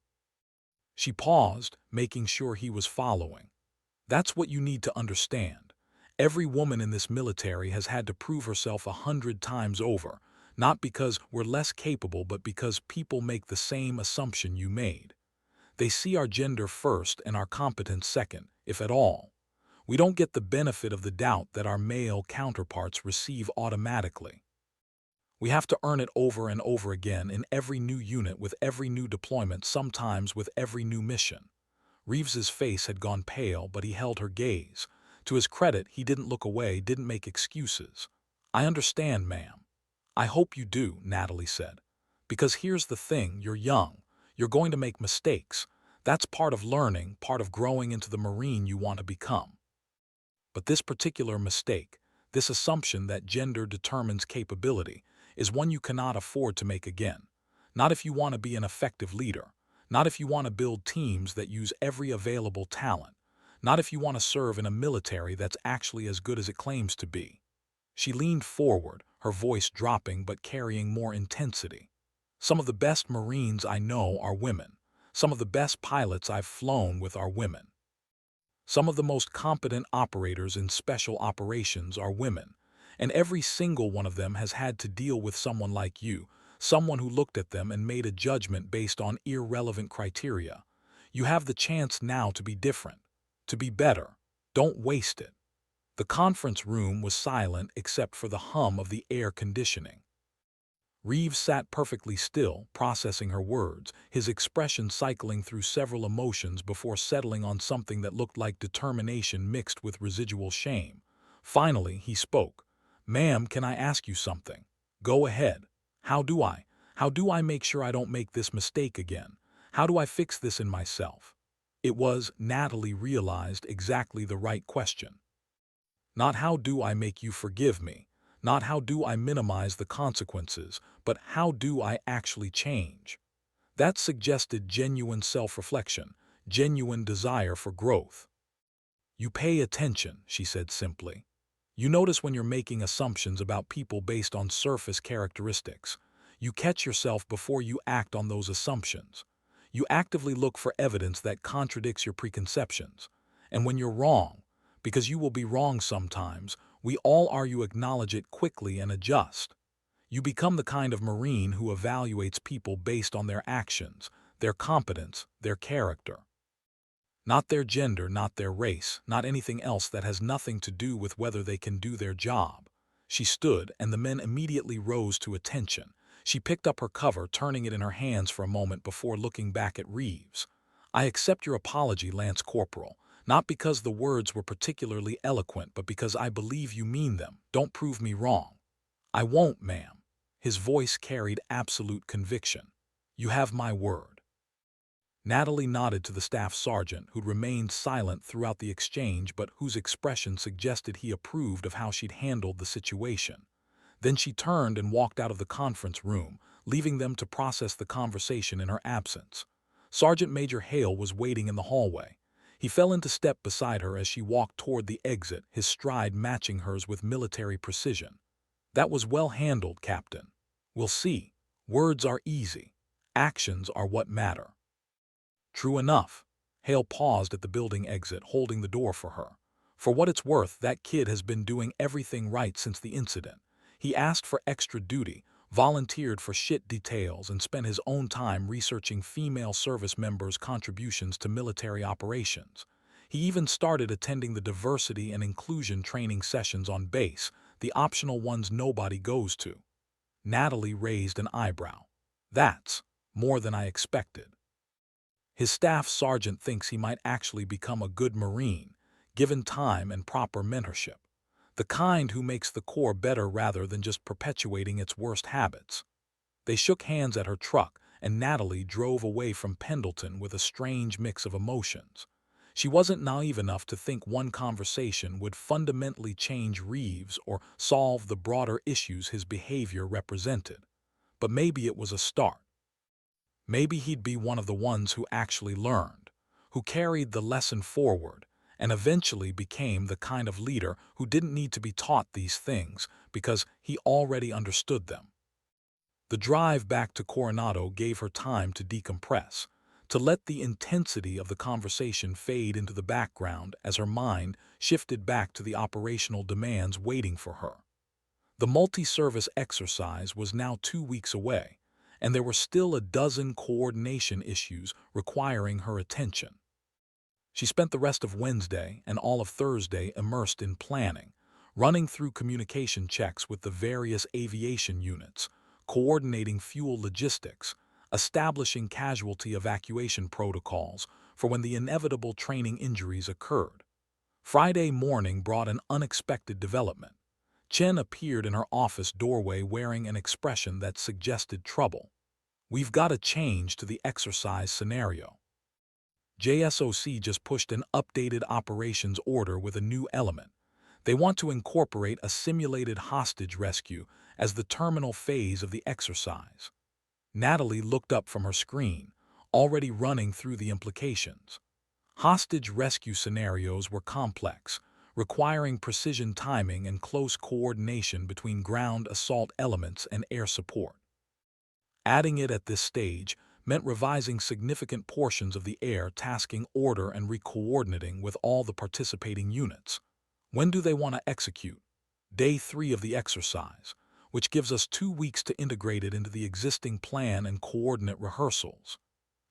She paused, making sure he was following. "That's what you need to understand. Every woman in this military has had to prove herself 100 times over, not because we're less capable, but because people make the same assumption you made. They see our gender first and our competence second, if at all. We don't get the benefit of the doubt that our male counterparts receive automatically." We have to earn it over and over again in every new unit with every new deployment, sometimes with every new mission. Reeves's face had gone pale, but he held her gaze. To his credit, he didn't look away, didn't make excuses. "I understand, ma'am." "I hope you do," Natalie said. "Because here's the thing, you're young. You're going to make mistakes. That's part of learning, part of growing into the Marine you want to become. But this particular mistake, this assumption that gender determines capability, is one you cannot afford to make again. Not if you want to be an effective leader. Not if you want to build teams that use every available talent. Not if you want to serve in a military that's actually as good as it claims to be." She leaned forward, her voice dropping but carrying more intensity. "Some of the best Marines I know are women. Some of the best pilots I've flown with are women. Some of the most competent operators in special operations are women, and every single one of them has had to deal with someone like you, someone who looked at them and made a judgment based on irrelevant criteria. You have the chance now to be different, to be better. Don't waste it." The conference room was silent except for the hum of the air conditioning. Reeves sat perfectly still, processing her words, his expression cycling through several emotions before settling on something that looked like determination mixed with residual shame. Finally, he spoke. "Ma'am, can I ask you something?" "Go ahead." "How do I? How do I make sure I don't make this mistake again? How do I fix this in myself?" It was, Natalie realized, exactly the right question. Not how do I make you forgive me, not how do I minimize the consequences, but how do I actually change? That suggested genuine self-reflection, genuine desire for growth. "You pay attention," she said simply. "You notice when you're making assumptions about people based on surface characteristics. You catch yourself before you act on those assumptions. You actively look for evidence that contradicts your preconceptions. And when you're wrong, because you will be wrong sometimes, we all are, you acknowledge it quickly and adjust. You become the kind of Marine who evaluates people based on their actions, their competence, their character. Not their gender, not their race, not anything else that has nothing to do with whether they can do their job." She stood, and the men immediately rose to attention. She picked up her cover, turning it in her hands for a moment before looking back at Reeves. "I accept your apology, Lance Corporal, not because the words were particularly eloquent, but because I believe you mean them. Don't prove me wrong." "I won't, ma'am." His voice carried absolute conviction. "You have my word." Natalie nodded to the staff sergeant, who'd remained silent throughout the exchange but whose expression suggested he approved of how she'd handled the situation. Then she turned and walked out of the conference room, leaving them to process the conversation in her absence. Sergeant Major Hale was waiting in the hallway. He fell into step beside her as she walked toward the exit, his stride matching hers with military precision. "That was well handled, Captain. We'll see. Words are easy. Actions are what matter." "True enough." Hale paused at the building exit, holding the door for her. "For what it's worth, that kid has been doing everything right since the incident. He asked for extra duty, volunteered for shit details, and spent his own time researching female service members' contributions to military operations. He even started attending the diversity and inclusion training sessions on base, the optional ones nobody goes to." Natalie raised an eyebrow. "That's more than I expected." His staff sergeant thinks he might actually become a good Marine, given time and proper mentorship. The kind who makes the Corps better rather than just perpetuating its worst habits. They shook hands at her truck, and Natalie drove away from Pendleton with a strange mix of emotions. She wasn't naive enough to think one conversation would fundamentally change Reeves or solve the broader issues his behavior represented. But maybe it was a start. Maybe he'd be one of the ones who actually learned, who carried the lesson forward, and eventually became the kind of leader who didn't need to be taught these things because he already understood them. The drive back to Coronado gave her time to decompress, to let the intensity of the conversation fade into the background as her mind shifted back to the operational demands waiting for her. The multi-service exercise was now 2 weeks away, and there were still a dozen coordination issues requiring her attention. She spent the rest of Wednesday and all of Thursday immersed in planning, running through communication checks with the various aviation units, coordinating fuel logistics, establishing casualty evacuation protocols for when the inevitable training injuries occurred. Friday morning brought an unexpected development. Chen appeared in her office doorway wearing an expression that suggested trouble. "We've got to change to the exercise scenario. JSOC just pushed an updated operations order with a new element. They want to incorporate a simulated hostage rescue as the terminal phase of the exercise." Natalie looked up from her screen, already running through the implications. Hostage rescue scenarios were complex, requiring precision timing and close coordination between ground assault elements and air support. Adding it at this stage meant revising significant portions of the air tasking order and re-coordinating with all the participating units. When do they want to execute? Day 3 of the exercise, which gives us 2 weeks to integrate it into the existing plan and coordinate rehearsals.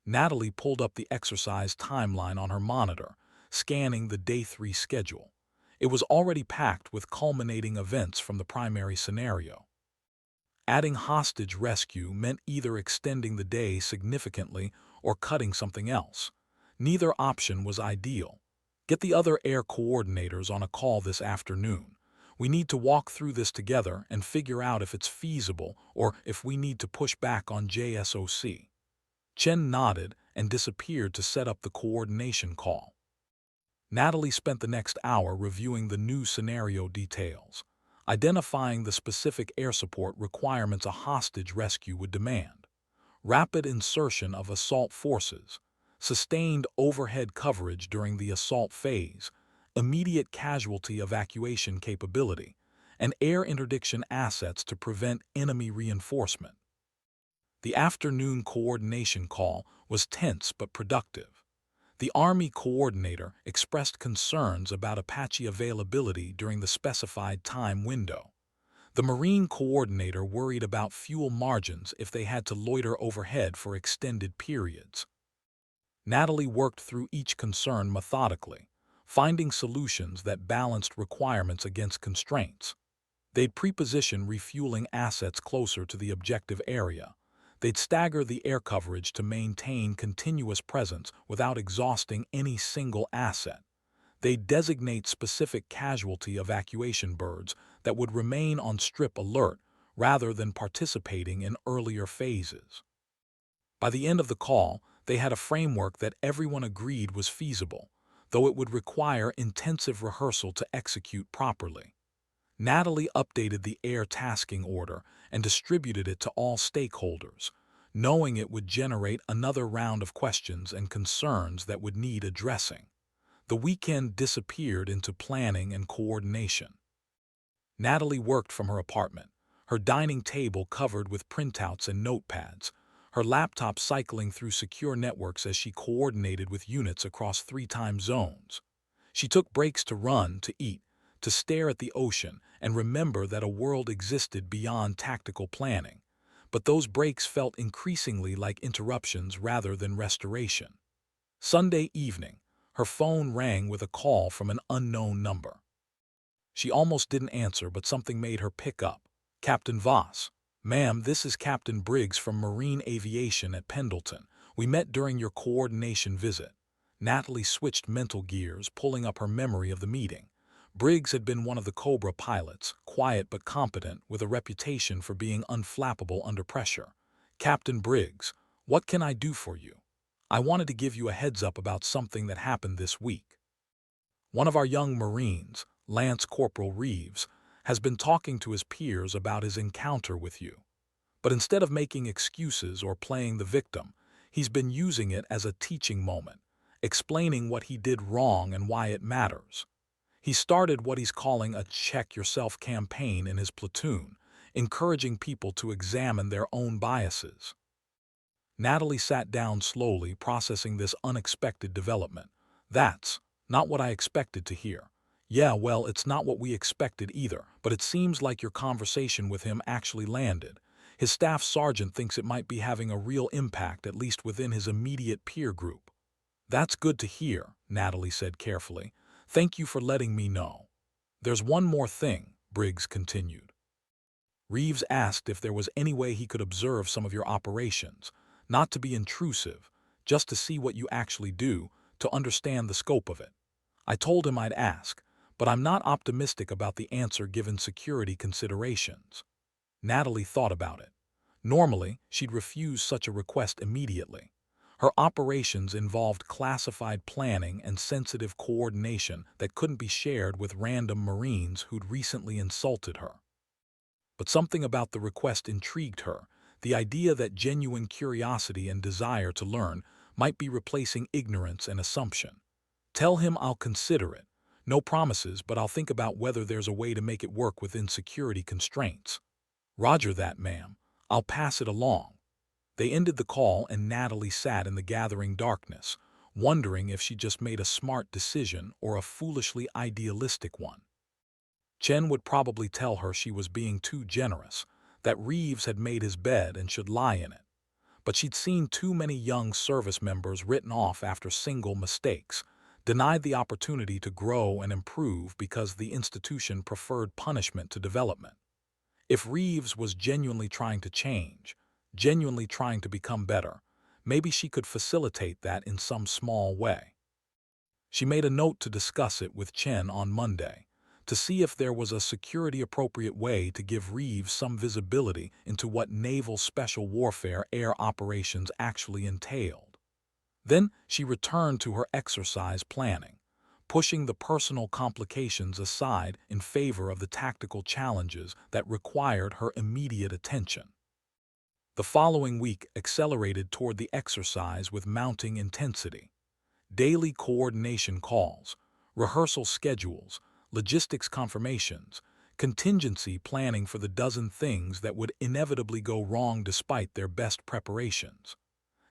Natalie pulled up the exercise timeline on her monitor, scanning the Day 3 schedule. It was already packed with culminating events from the primary scenario. Adding hostage rescue meant either extending the day significantly or cutting something else. Neither option was ideal. "Get the other air coordinators on a call this afternoon. We need to walk through this together and figure out if it's feasible or if we need to push back on JSOC." Chen nodded and disappeared to set up the coordination call. Natalie spent the next hour reviewing the new scenario details, identifying the specific air support requirements a hostage rescue would demand: rapid insertion of assault forces, sustained overhead coverage during the assault phase, immediate casualty evacuation capability, and air interdiction assets to prevent enemy reinforcement. The afternoon coordination call was tense but productive. The Army coordinator expressed concerns about Apache availability during the specified time window. The Marine coordinator worried about fuel margins if they had to loiter overhead for extended periods. Natalie worked through each concern methodically, finding solutions that balanced requirements against constraints. They'd pre-position refueling assets closer to the objective area. They'd stagger the air coverage to maintain continuous presence without exhausting any single asset. They'd designate specific casualty evacuation birds that would remain on strip alert rather than participating in earlier phases. By the end of the call, they had a framework that everyone agreed was feasible, though it would require intensive rehearsal to execute properly. Natalie updated the air tasking order and distributed it to all stakeholders, knowing it would generate another round of questions and concerns that would need addressing. The weekend disappeared into planning and coordination. Natalie worked from her apartment, her dining table covered with printouts and notepads, her laptop cycling through secure networks as she coordinated with units across 3 time zones. She took breaks to run, to eat, to stare at the ocean and remember that a world existed beyond tactical planning. But those breaks felt increasingly like interruptions rather than restoration. Sunday evening, her phone rang with a call from an unknown number. She almost didn't answer, but something made her pick up. "Captain Voss." "Ma'am, this is Captain Briggs from Marine Aviation at Pendleton. We met during your coordination visit." Natalie switched mental gears, pulling up her memory of the meeting. Briggs had been one of the Cobra pilots, quiet but competent, with a reputation for being unflappable under pressure. "Captain Briggs, what can I do for you? I wanted to give you a heads up about something that happened this week. One of our young Marines, Lance Corporal Reeves, has been talking to his peers about his encounter with you. But instead of making excuses or playing the victim, he's been using it as a teaching moment, explaining what he did wrong and why it matters. He started what he's calling a check yourself campaign in his platoon, encouraging people to examine their own biases." Natalie sat down slowly, processing this unexpected development. "That's not what I expected to hear." "Yeah, well, it's not what we expected either, but it seems like your conversation with him actually landed. His staff sergeant thinks it might be having a real impact, at least within his immediate peer group." "That's good to hear," Natalie said carefully. "Thank you for letting me know." There's one more thing, Briggs continued. Reeves asked if there was any way he could observe some of your operations, not to be intrusive, just to see what you actually do, to understand the scope of it. I told him I'd ask, but I'm not optimistic about the answer given security considerations. Natalie thought about it. Normally, she'd refuse such a request immediately. Her operations involved classified planning and sensitive coordination that couldn't be shared with random Marines who'd recently insulted her. But something about the request intrigued her, the idea that genuine curiosity and desire to learn might be replacing ignorance and assumption. Tell him I'll consider it. No promises, but I'll think about whether there's a way to make it work within security constraints. Roger that, ma'am. I'll pass it along. They ended the call and Natalie sat in the gathering darkness, wondering if she just made a smart decision or a foolishly idealistic one. Chen would probably tell her she was being too generous, that Reeves had made his bed and should lie in it. But she'd seen too many young service members written off after single mistakes, denied the opportunity to grow and improve because the institution preferred punishment to development. If Reeves was genuinely trying to change, genuinely trying to become better, maybe she could facilitate that in some small way. She made a note to discuss it with Chen on Monday, to see if there was a security-appropriate way to give Reeves some visibility into what naval special warfare air operations actually entailed. Then she returned to her exercise planning, pushing the personal complications aside in favor of the tactical challenges that required her immediate attention. The following week accelerated toward the exercise with mounting intensity. Daily coordination calls, rehearsal schedules, logistics confirmations, contingency planning for the dozen things that would inevitably go wrong despite their best preparations.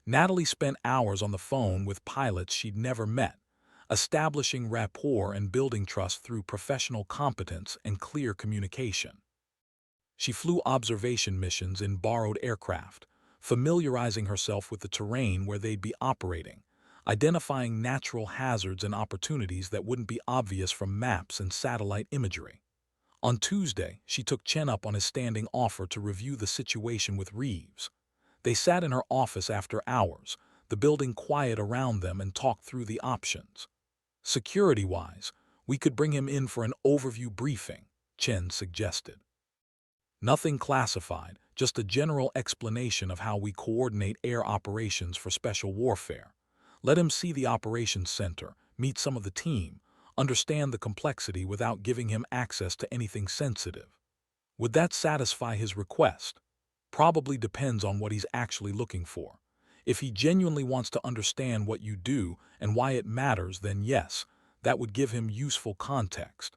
Natalie spent hours on the phone with pilots she'd never met, establishing rapport and building trust through professional competence and clear communication. She flew observation missions in borrowed aircraft, familiarizing herself with the terrain where they'd be operating, identifying natural hazards and opportunities that wouldn't be obvious from maps and satellite imagery. On Tuesday, she took Chen up on his standing offer to review the situation with Reeves. They sat in her office after hours, the building quiet around them, and talked through the options. Security-wise, we could bring him in for an overview briefing, Chen suggested. Nothing classified, just a general explanation of how we coordinate air operations for special warfare. Let him see the operations center, meet some of the team, understand the complexity without giving him access to anything sensitive. Would that satisfy his request? Probably depends on what he's actually looking for. If he genuinely wants to understand what you do and why it matters, then yes, that would give him useful context.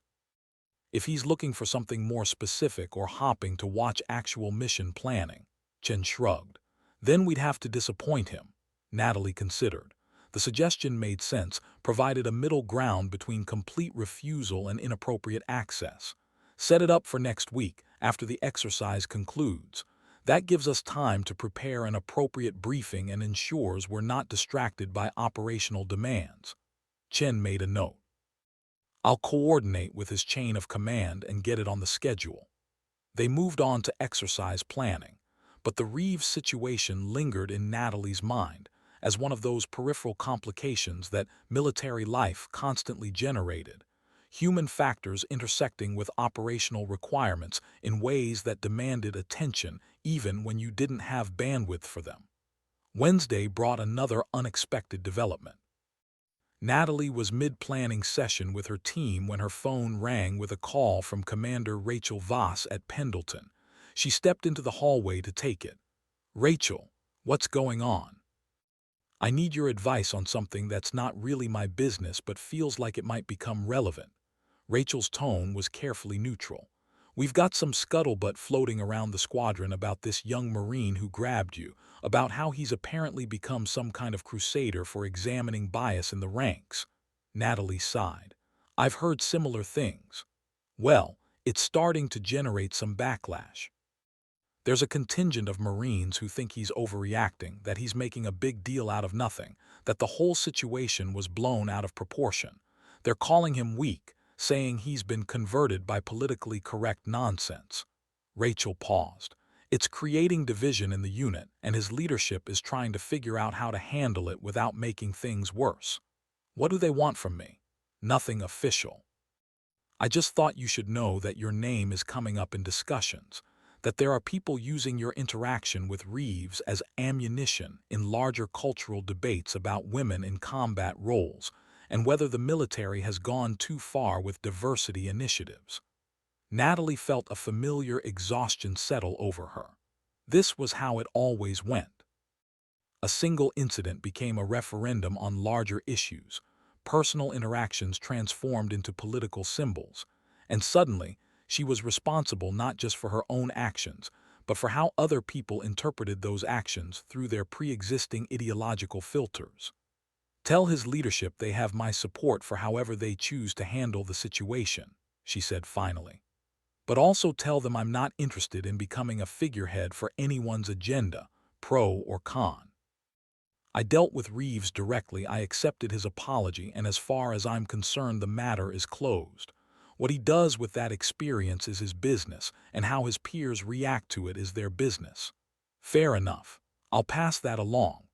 If he's looking for something more specific or hopping to watch actual mission planning, Chen shrugged, then we'd have to disappoint him, Natalie considered. The suggestion made sense, provided a middle ground between complete refusal and inappropriate access. Set it up for next week, after the exercise concludes. That gives us time to prepare an appropriate briefing and ensures we're not distracted by operational demands. Chen made a note. I'll coordinate with his chain of command and get it on the schedule. They moved on to exercise planning, but the Reeves situation lingered in Natalie's mind as one of those peripheral complications that military life constantly generated, human factors intersecting with operational requirements in ways that demanded attention even when you didn't have bandwidth for them. Wednesday brought another unexpected development. Natalie was mid-planning session with her team when her phone rang with a call from Commander Rachel Voss at Pendleton. She stepped into the hallway to take it. "Rachel, what's going on? I need your advice on something that's not really my business but feels like it might become relevant." Rachel's tone was carefully neutral. "We've got some scuttlebutt floating around the squadron about this young Marine who grabbed you, about how he's apparently become some kind of crusader for examining bias in the ranks." Natalie sighed. "I've heard similar things. Well, it's starting to generate some backlash. There's a contingent of Marines who think he's overreacting, that he's making a big deal out of nothing, that the whole situation was blown out of proportion. They're calling him weak, saying he's been converted by politically correct nonsense. Rachel paused. It's creating division in the unit, and his leadership is trying to figure out how to handle it without making things worse. What do they want from me? Nothing official. I just thought you should know that your name is coming up in discussions, that there are people using your interaction with Reeves as ammunition in larger cultural debates about women in combat roles and whether the military has gone too far with diversity initiatives. Natalie felt a familiar exhaustion settle over her. This was how it always went. A single incident became a referendum on larger issues. Personal interactions transformed into political symbols. And suddenly, she was responsible not just for her own actions, but for how other people interpreted those actions through their pre-existing ideological filters. Tell his leadership they have my support for however they choose to handle the situation, she said finally. But also tell them I'm not interested in becoming a figurehead for anyone's agenda, pro or con. I dealt with Reeves directly, I accepted his apology, and as far as I'm concerned, the matter is closed. What he does with that experience is his business, and how his peers react to it is their business. Fair enough. I'll pass that along.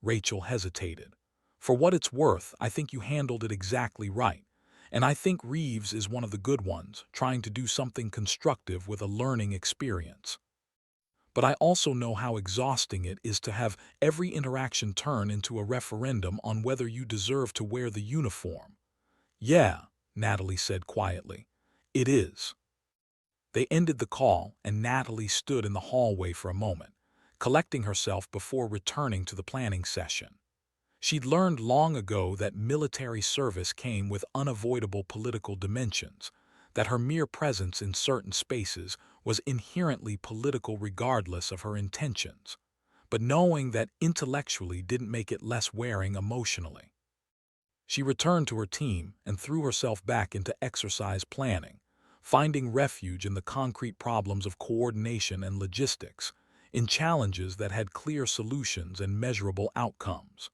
Rachel hesitated. For what it's worth, I think you handled it exactly right. And I think Reeves is one of the good ones, trying to do something constructive with a learning experience. But I also know how exhausting it is to have every interaction turn into a referendum on whether you deserve to wear the uniform. Yeah, Natalie said quietly. It is. They ended the call, and Natalie stood in the hallway for a moment, collecting herself before returning to the planning session. She'd learned long ago that military service came with unavoidable political dimensions, that her mere presence in certain spaces was inherently political regardless of her intentions, but knowing that intellectually didn't make it less wearing emotionally. She returned to her team and threw herself back into exercise planning, finding refuge in the concrete problems of coordination and logistics, in challenges that had clear solutions and measurable outcomes.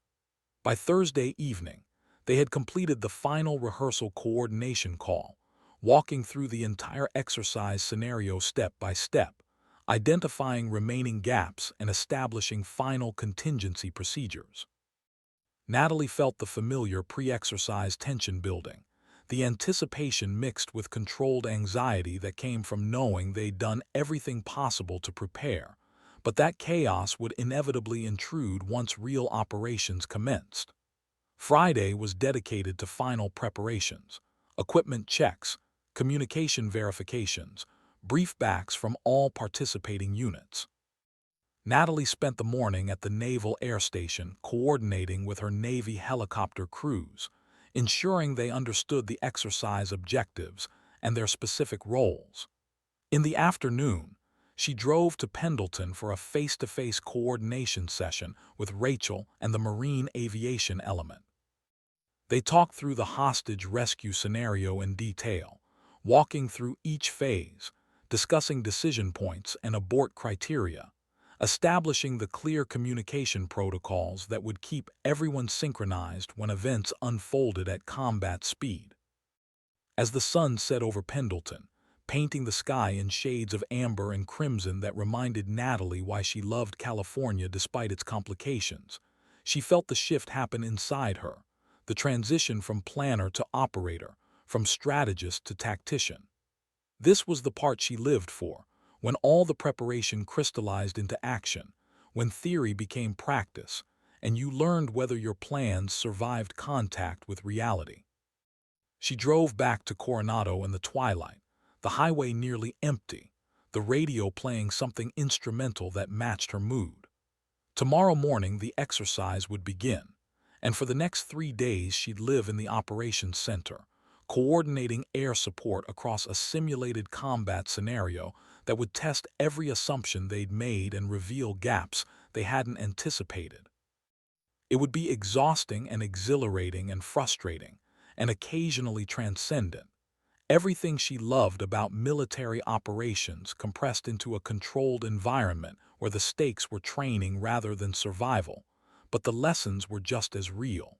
By Thursday evening, they had completed the final rehearsal coordination call, walking through the entire exercise scenario step by step, identifying remaining gaps and establishing final contingency procedures. Natalie felt the familiar pre-exercise tension building, the anticipation mixed with controlled anxiety that came from knowing they'd done everything possible to prepare, but that chaos would inevitably intrude once real operations commenced. Friday was dedicated to final preparations, equipment checks, communication verifications, briefbacks from all participating units. Natalie spent the morning at the Naval Air Station coordinating with her Navy helicopter crews, ensuring they understood the exercise objectives and their specific roles. In the afternoon, she drove to Pendleton for a face-to-face coordination session with Rachel and the Marine Aviation element. They talked through the hostage rescue scenario in detail, walking through each phase, discussing decision points and abort criteria, establishing the clear communication protocols that would keep everyone synchronized when events unfolded at combat speed. As the sun set over Pendleton, painting the sky in shades of amber and crimson that reminded Natalie why she loved California despite its complications, she felt the shift happen inside her, the transition from planner to operator, from strategist to tactician. This was the part she lived for, when all the preparation crystallized into action, when theory became practice, and you learned whether your plans survived contact with reality. She drove back to Coronado in the twilight, the highway nearly empty, the radio playing something instrumental that matched her mood. Tomorrow morning the exercise would begin, and for the next 3 days she'd live in the operations center, coordinating air support across a simulated combat scenario that would test every assumption they'd made and reveal gaps they hadn't anticipated. It would be exhausting and exhilarating and frustrating, and occasionally transcendent. Everything she loved about military operations compressed into a controlled environment where the stakes were training rather than survival, but the lessons were just as real.